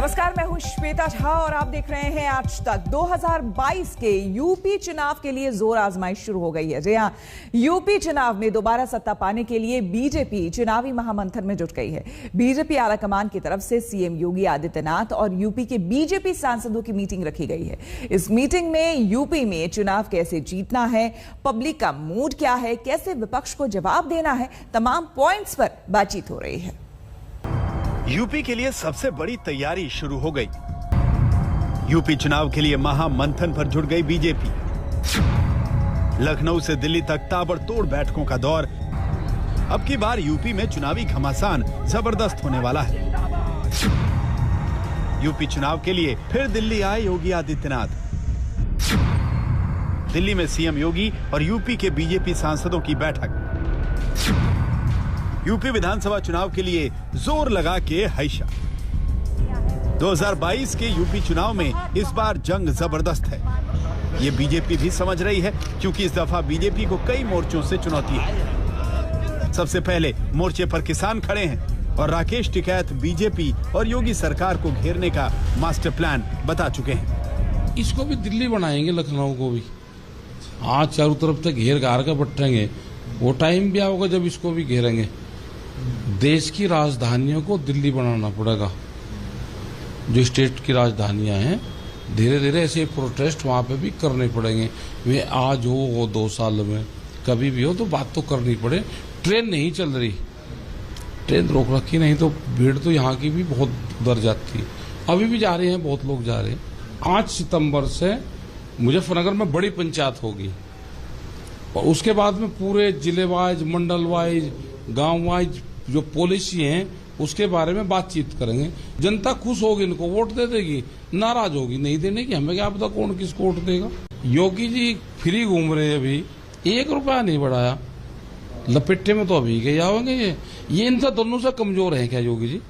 नमस्कार, मैं हूं श्वेता झा और आप देख रहे हैं आज तक। 2022 के यूपी चुनाव के लिए जोर आजमाइश शुरू हो गई है। जी हां, यूपी चुनाव में दोबारा सत्ता पाने के लिए बीजेपी चुनावी महामंथन में जुट गई है। बीजेपी आलाकमान की तरफ से सीएम योगी आदित्यनाथ और यूपी के बीजेपी सांसदों की मीटिंग रखी गई है। इस मीटिंग में यूपी में चुनाव कैसे जीतना है, पब्लिक का मूड क्या है, कैसे विपक्ष को जवाब देना है, तमाम पॉइंट्स पर बातचीत हो रही है। यूपी के लिए सबसे बड़ी तैयारी शुरू हो गई। यूपी चुनाव के लिए महामंथन पर जुट गई बीजेपी। लखनऊ से दिल्ली तक ताबड़तोड़ बैठकों का दौर। अब की बार यूपी में चुनावी घमासान जबरदस्त होने वाला है। यूपी चुनाव के लिए फिर दिल्ली आए योगी आदित्यनाथ। दिल्ली में सीएम योगी और यूपी के बीजेपी सांसदों की बैठक। यूपी विधानसभा चुनाव के लिए जोर लगा के हैशा। 2022 के यूपी चुनाव में इस बार जंग जबरदस्त है। ये बीजेपी भी समझ रही है, क्योंकि इस दफा बीजेपी को कई मोर्चों से चुनौती है। सबसे पहले मोर्चे पर किसान खड़े हैं और राकेश टिकैत बीजेपी और योगी सरकार को घेरने का मास्टर प्लान बता चुके हैं। इसको भी दिल्ली बनाएंगे, लखनऊ को भी। आज चारों तरफ तक घेर घार कर बटेंगे। वो टाइम भी आएगा जब इसको भी घेरेंगे। देश की राजधानियों को दिल्ली बनाना पड़ेगा। जो स्टेट की राजधानियां हैं, धीरे धीरे ऐसे प्रोटेस्ट वहां पे भी करने पड़ेंगे। वे आज हो 2 साल में कभी भी हो तो बात तो करनी पड़े। ट्रेन नहीं चल रही, ट्रेन रोक रखी, नहीं तो भीड़ तो यहाँ की भी बहुत उधर जाती। अभी भी जा रहे हैं, बहुत लोग जा रहे हैं। 8 सितंबर से मुजफ्फरनगर में बड़ी पंचायत होगी और उसके बाद में पूरे जिले वाइज, मंडल वाइज, गांव वाइज जो पॉलिसी है उसके बारे में बातचीत करेंगे। जनता खुश होगी, इनको वोट दे देगी। नाराज होगी, नहीं देने की, हमें क्या पता कौन किसको वोट देगा। योगी जी फ्री घूम रहे हैं, अभी 1 रुपया नहीं बढ़ाया। लपेटे में तो अभी के जाओगे। ये इनसे दोनों से कमजोर है क्या योगी जी?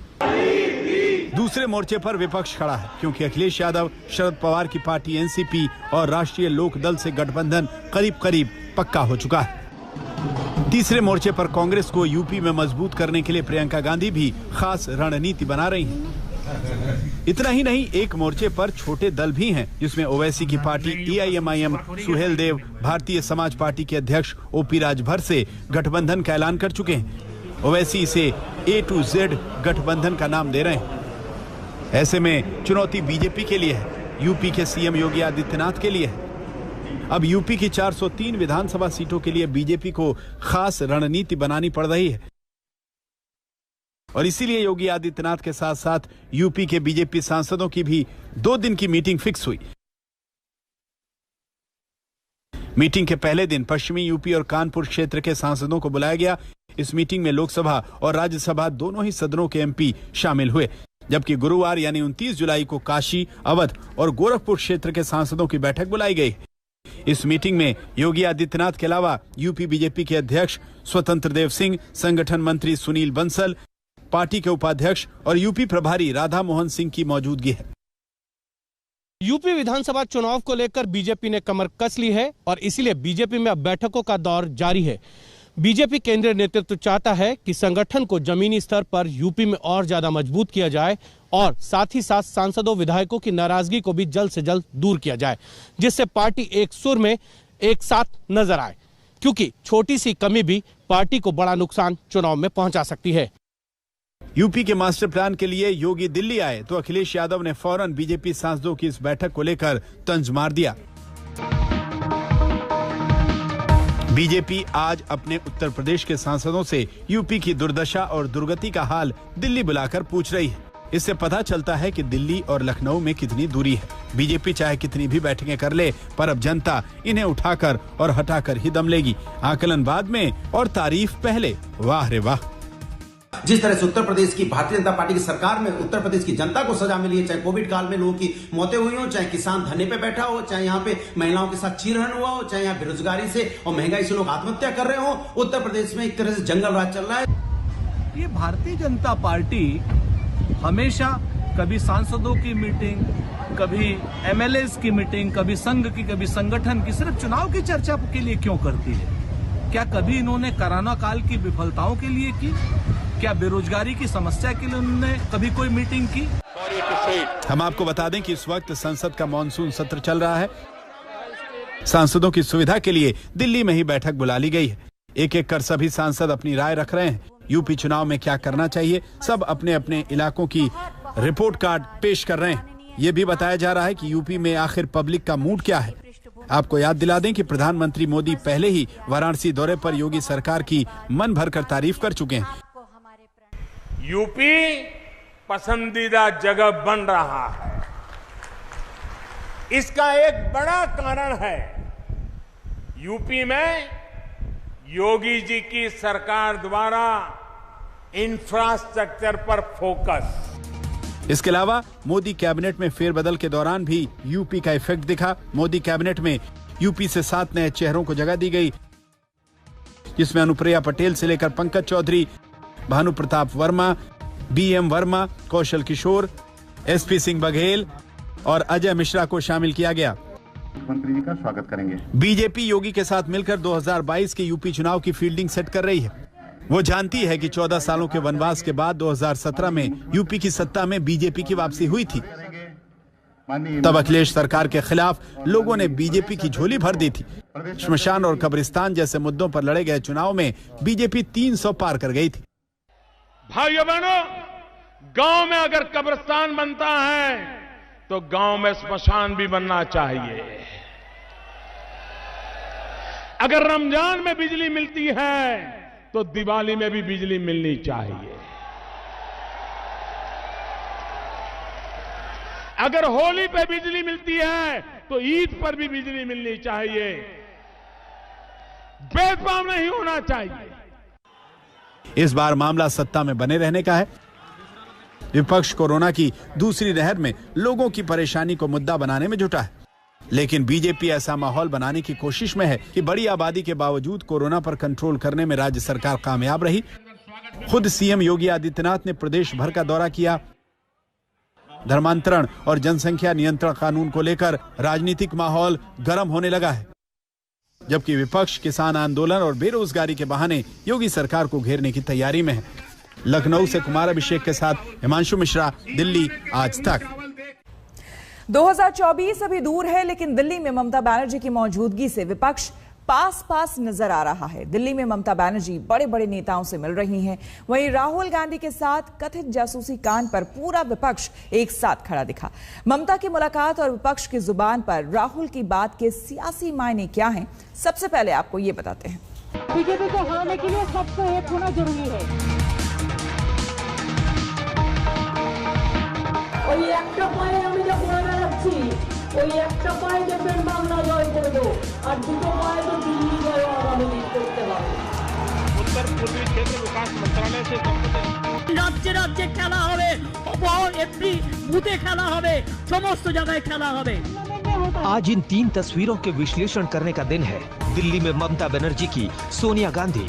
दूसरे मोर्चे पर विपक्ष खड़ा है, क्योंकि अखिलेश यादव, शरद पवार की पार्टी एनसीपी और राष्ट्रीय लोक दल से गठबंधन करीब करीब पक्का हो चुका है। तीसरे मोर्चे पर कांग्रेस को यूपी में मजबूत करने के लिए प्रियंका गांधी भी खास रणनीति बना रही हैं। इतना ही नहीं, एक मोर्चे पर छोटे दल भी हैं, जिसमें ओवैसी की party AIMIM, Suhel Dev Bharatiya Samaj party के अध्यक्ष ओपी राजभर से गठबंधन का ऐलान कर चुके हैं। ओवैसी इसे A to Z गठबंधन का नाम दे रहे हैं। ऐसे में चुनौती बीजेपी के लिए है, यूपी के सीएम योगी आदित्यनाथ के लिए है। अब यूपी की 403 विधानसभा सीटों के लिए बीजेपी को खास रणनीति बनानी पड़ रही है और इसीलिए योगी आदित्यनाथ के साथ साथ यूपी के बीजेपी सांसदों की भी 2 दिन की मीटिंग फिक्स हुई। मीटिंग के पहले दिन पश्चिमी यूपी और कानपुर क्षेत्र के सांसदों को बुलाया गया। इस मीटिंग में लोकसभा और राज्यसभा दोनों ही सदनों के एमपी शामिल हुए, जबकि गुरुवार यानी 29 जुलाई को काशी, अवध और गोरखपुर क्षेत्र के सांसदों की बैठक बुलाई गई। इस मीटिंग में योगी आदित्यनाथ के अलावा यूपी बीजेपी के अध्यक्ष स्वतंत्र देव सिंह, संगठन मंत्री सुनील बंसल, पार्टी के उपाध्यक्ष और यूपी प्रभारी राधा मोहन सिंह की मौजूदगी है। यूपी विधानसभा चुनाव को लेकर बीजेपी ने कमर कस ली है और इसीलिए बीजेपी में अब बैठकों का दौर जारी है। बीजेपी केंद्रीय नेतृत्व चाहता है कि संगठन को जमीनी स्तर पर यूपी में और ज्यादा मजबूत किया जाए और साथ ही साथ सांसदों विधायकों की नाराजगी को भी जल्द से जल्द दूर किया जाए, जिससे पार्टी एक सुर में एक साथ नजर आए, क्योंकि छोटी सी कमी भी पार्टी को बड़ा नुकसान चुनाव में पहुंचा सकती है। यूपी के मास्टर प्लान के लिए योगी दिल्ली आए तो अखिलेश यादव ने फौरन बीजेपी सांसदों की इस बैठक को लेकर तंज मार दिया। बीजेपी आज अपने उत्तर प्रदेश के सांसदों से यूपी की दुर्दशा और दुर्गति का हाल दिल्ली बुलाकर पूछ रही है। इससे पता चलता है कि दिल्ली और लखनऊ में कितनी दूरी है। बीजेपी चाहे कितनी भी बैठकें कर ले, पर अब जनता इन्हें उठाकर और हटाकर ही दम लेगी। आकलन बाद में और तारीफ पहले। वाह रे वाह। जिस तरह से उत्तर प्रदेश की भारतीय जनता पार्टी की सरकार में उत्तर प्रदेश की जनता को सजा मिली है, चाहे कोविड काल में लोगों की मौतें हुई हो, चाहे किसान धरने पे बैठा हो, चाहे यहाँ पे महिलाओं के साथ चीरहरण हुआ हो, चाहे यहाँ बेरोजगारी से और महंगाई से लोग आत्महत्या कर रहे हो, उत्तर प्रदेश में एक तरह से जंगल राज चल रहा है। ये भारतीय जनता पार्टी हमेशा कभी सांसदों की मीटिंग, कभी एमएलएस की मीटिंग, कभी संघ की, कभी संगठन की, सिर्फ चुनाव की चर्चा के लिए क्यों करती है? क्या कभी इन्होंने कोरोना काल की विफलताओं के लिए की? क्या बेरोजगारी की समस्या के लिए उन्होंने कभी कोई मीटिंग की? हम आपको बता दें कि इस वक्त संसद का मॉनसून सत्र चल रहा है। सांसदों की सुविधा के लिए दिल्ली में ही बैठक बुला ली गई है। एक एक कर सभी सांसद अपनी राय रख रहे हैं। यूपी चुनाव में क्या करना चाहिए, सब अपने अपने इलाकों की रिपोर्ट कार्ड पेश कर रहे हैं। ये भी बताया जा रहा है कि यूपी में आखिर पब्लिक का मूड क्या है। आपको याद दिला दें कि प्रधानमंत्री मोदी पहले ही वाराणसी दौरे पर योगी सरकार की मन भरकर तारीफ कर चुके हैं। यूपी पसंदीदा जगह बन रहा है। इसका एक बड़ा कारण है यूपी में योगी जी की सरकार द्वारा इंफ्रास्ट्रक्चर पर फोकस। इसके अलावा मोदी कैबिनेट में फेरबदल के दौरान भी यूपी का इफेक्ट दिखा। मोदी कैबिनेट में यूपी से 7 नए चेहरों को जगह दी गई, जिसमें अनुप्रिया पटेल से लेकर पंकज चौधरी, भानु प्रताप वर्मा, बीएम वर्मा, कौशल किशोर, एसपी सिंह बघेल और अजय मिश्रा को शामिल किया गया। मुख्यमंत्री जी का स्वागत करेंगे। बीजेपी योगी के साथ मिलकर 2022 के यूपी चुनाव की फील्डिंग सेट कर रही है। वो जानती है कि 14 सालों के वनवास के बाद 2017 में यूपी की सत्ता में बीजेपी की वापसी हुई थी। तब अखिलेश सरकार के खिलाफ लोगों ने बीजेपी की झोली भर दी थी। श्मशान और कब्रिस्तान जैसे मुद्दों पर लड़े गए चुनाव में बीजेपी 300 पार कर गई थी। भाइयों बहनों, गांव में अगर कब्रिस्तान बनता है तो गांव में श्मशान भी बनना चाहिए। अगर रमजान में बिजली मिलती है तो दिवाली में भी बिजली मिलनी चाहिए। अगर होली पे बिजली मिलती है तो ईद पर भी बिजली मिलनी चाहिए। भेदभाव नहीं होना चाहिए। इस बार मामला सत्ता में बने रहने का है। विपक्ष कोरोना की दूसरी लहर में लोगों की परेशानी को मुद्दा बनाने में जुटा है, लेकिन बीजेपी ऐसा माहौल बनाने की कोशिश में है कि बड़ी आबादी के बावजूद कोरोना पर कंट्रोल करने में राज्य सरकार कामयाब रही। खुद सीएम योगी आदित्यनाथ ने प्रदेश भर का दौरा किया। धर्मांतरण और जनसंख्या नियंत्रण कानून को लेकर राजनीतिक माहौल गर्म होने लगा है, जबकि विपक्ष किसान आंदोलन और बेरोजगारी के बहाने योगी सरकार को घेरने की तैयारी में है। लखनऊ से कुमार अभिषेक के साथ हिमांशु मिश्रा, दिल्ली आज तक। 2024 अभी दूर है, लेकिन दिल्ली में ममता बनर्जी की मौजूदगी से विपक्ष पास नजर आ रहा है। दिल्ली में ममता बनर्जी बड़े बड़े नेताओं से मिल रही हैं। वहीं राहुल गांधी के साथ कथित जासूसी कांड पर पूरा विपक्ष एक साथ खड़ा दिखा। ममता की मुलाकात और विपक्ष की जुबान पर राहुल की बात के सियासी मायने क्या हैं, सबसे पहले आपको ये बताते हैं। बीजेपी को हराने के लिए सबको एक होना जरूरी है। ওই একটা পায়ে আমি যা বলে রাখছি, ওই একটা পায়ে দেখবেন বাংলা জয় করবো, আর দুটো পায়ে তো দিল্লি জয় আগামী দিন করতে পারবো। उत्तर पूर्वी क्षेत्र विकास मंत्रालय से রাজ্যে রাজ্যে খেলা হবে, এমপি বুথে খেলা হবে, সমস্ত জায়গায় খেলা হবে। आज इन 3 तस्वीरों के विश्लेषण करने का दिन है। दिल्ली में ममता बनर्जी की सोनिया गांधी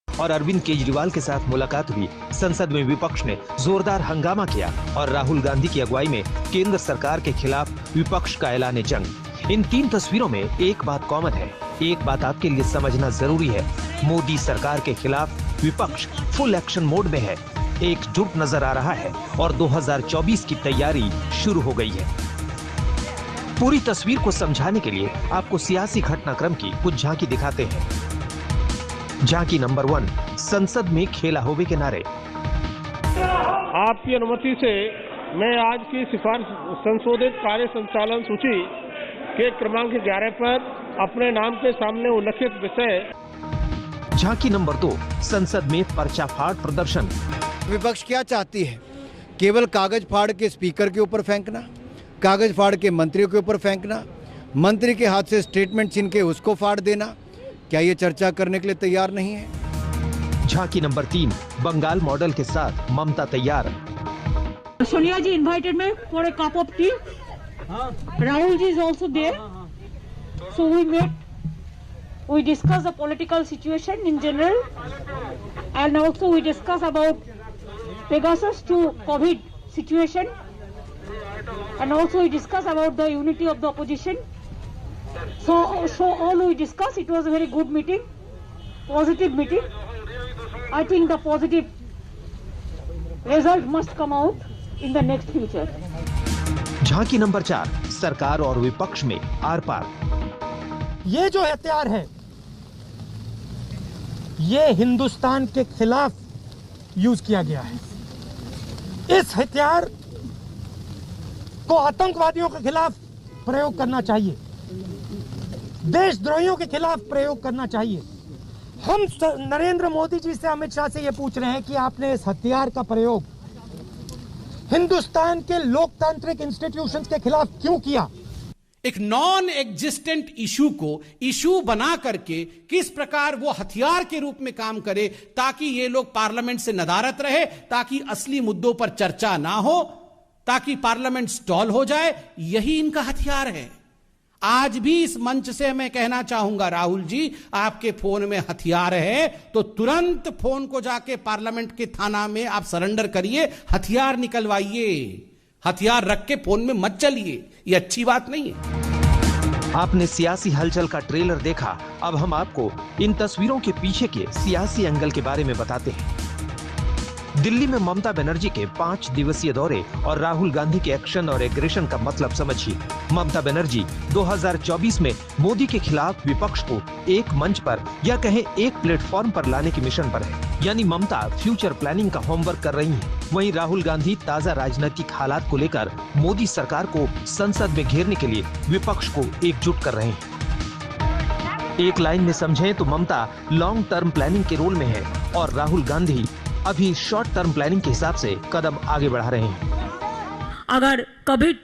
और अरविंद केजरीवाल के साथ मुलाकात हुई। संसद में विपक्ष ने जोरदार हंगामा किया और राहुल गांधी की अगुवाई में केंद्र सरकार के खिलाफ विपक्ष का ऐलान जंग। इन 3 तस्वीरों में एक बात कॉमन है, एक बात आपके लिए समझना जरूरी है। मोदी सरकार के खिलाफ विपक्ष फुल एक्शन मोड में है, एकजुट नजर आ रहा है और 2024 की तैयारी शुरू हो गई है। पूरी तस्वीर को समझाने के लिए आपको सियासी घटनाक्रम की कुछ झांकी दिखाते हैं। झांकी नंबर 1, संसद में खेला होवे के नारे। आपकी अनुमति से मैं आज की सिफारिश संशोधित कार्य संचालन सूची के क्रमांक 11 पर अपने नाम के सामने उल्लिखित विषय। झांकी नंबर 2, संसद में पर्चाफाड़ प्रदर्शन। विपक्ष क्या चाहती है? केवल कागज फाड़ के स्पीकर के ऊपर फेंकना, कागज फाड़ के मंत्रियों के ऊपर फेंकना, मंत्री के हाथ से स्टेटमेंट छीन के उसको फाड़ देना। क्या ये चर्चा करने के लिए तैयार नहीं है? झांकी नंबर 3, बंगाल मॉडल के साथ ममता तैयार। सोनिया जी invited me for a cup of tea. Rahul ji is also there. So we met. We discuss the political situation in general, and also we discuss about Pegasus to COVID situation, and also we discuss about the unity of the opposition. So all we discussed, it was a very good meeting, positive meeting. I think the positive result must come out. in the next future. झांकी number 4, सरकार और विपक्ष में are पार। ये जो हथियार है ये हिंदुस्तान के खिलाफ यूज किया गया है। इस हथियार को आतंकवादियों के खिलाफ प्रयोग करना चाहिए, देशद्रोहियों के खिलाफ प्रयोग करना चाहिए। हम नरेंद्र मोदी जी से, अमित शाह से ये पूछ रहे हैं कि आपने इस हथियार का प्रयोग हिंदुस्तान के लोकतांत्रिक इंस्टीट्यूशंस के खिलाफ क्यों किया? एक नॉन एग्जिस्टेंट इशू को इशू बना करके किस प्रकार वो हथियार के रूप में काम करे ताकि ये लोग पार्लियामेंट से नदारत रहे, ताकि असली मुद्दों पर चर्चा ना हो, ताकि पार्लियामेंट स्टॉल हो जाए, यही इनका हथियार है। आज भी इस मंच से मैं कहना चाहूंगा, राहुल जी, आपके फोन में हथियार है तो तुरंत फोन को जाके पार्लियामेंट के थाना में आप सरेंडर करिए, हथियार निकलवाइए। हथियार रख के फोन में मत चलिए, ये अच्छी बात नहीं है। आपने सियासी हलचल का ट्रेलर देखा, अब हम आपको इन तस्वीरों के पीछे के सियासी एंगल के बारे में बताते हैं। दिल्ली में ममता बनर्जी के 5 दिवसीय दौरे और राहुल गांधी के एक्शन और एग्रेशन का मतलब समझिए। ममता बनर्जी 2024 में मोदी के खिलाफ विपक्ष को एक मंच पर या कहें एक प्लेटफॉर्म पर लाने के मिशन पर है, यानी ममता फ्यूचर प्लानिंग का होमवर्क कर रही हैं। वहीं राहुल गांधी ताजा राजनीतिक हालात को लेकर मोदी सरकार को संसद में घेरने के लिए विपक्ष को एकजुट कर रहे हैं। एक लाइन में समझें तो ममता लॉन्ग टर्म प्लानिंग के रोल में है और राहुल गांधी अभी शॉर्ट टर्म प्लानिंग के हिसाब से कदम आगे बढ़ा रहे हैं। अगर कोविड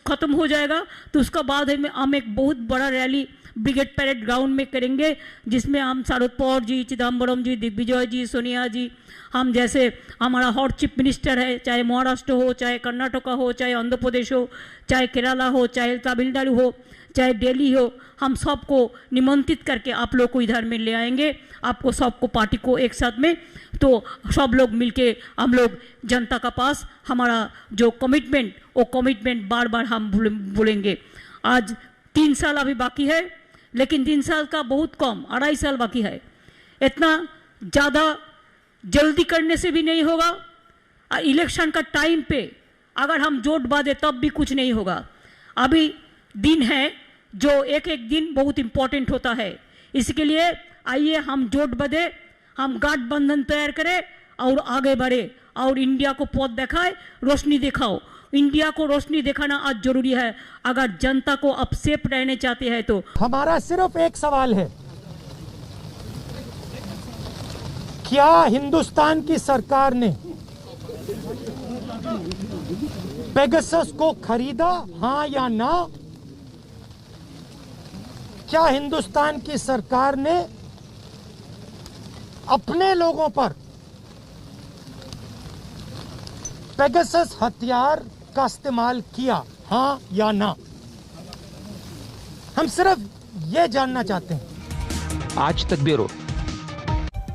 खत्म हो जाएगा तो उसका बाद हम एक बहुत बड़ा रैली ब्रिगेड पैरेड ग्राउंड में करेंगे, जिसमें हम शरद पवार जी, चिदम्बरम जी, दिग्विजय जी, सोनिया जी, हम जैसे हमारा हॉट चीफ मिनिस्टर है, चाहे महाराष्ट्र हो, चाहे कर्नाटका हो, चाहे आंध्र प्रदेश हो, चाहे केरला हो, चाहे तमिलनाडु हो, चाहे दिल्ली हो, हम सबको निमंत्रित करके आप लोग को इधर में ले आएंगे, आपको सबको पार्टी को एक साथ में, तो सब लोग मिलके हम लोग जनता का पास हमारा जो कमिटमेंट, वो कमिटमेंट बार बार हम बोलेंगे। आज 3 साल अभी बाकी है, लेकिन 3 साल का बहुत कम, 2.5 साल बाकी है। इतना ज़्यादा जल्दी करने से भी नहीं होगा। इलेक्शन का टाइम पे अगर हम जोट बांधे तब भी कुछ नहीं होगा। अभी दिन है जो एक एक दिन बहुत इम्पोर्टेंट होता है, इसके लिए आइए हम जोट बांधे, हम गठबंधन तैयार करें और आगे बढ़े और इंडिया को पथ दिखाए, रोशनी दिखाओ। इंडिया को रोशनी दिखाना आज जरूरी है अगर जनता को अब सेफ रहने चाहते हैं तो। हमारा सिर्फ एक सवाल है, क्या हिंदुस्तान की सरकार ने पेगासस को खरीदा, हाँ या ना? क्या हिंदुस्तान की सरकार ने अपने लोगों पर पेगासस हथियार का इस्तेमाल किया, हाँ या ना? हम सिर्फ ये जानना चाहते हैं। आज तक ब्यूरो।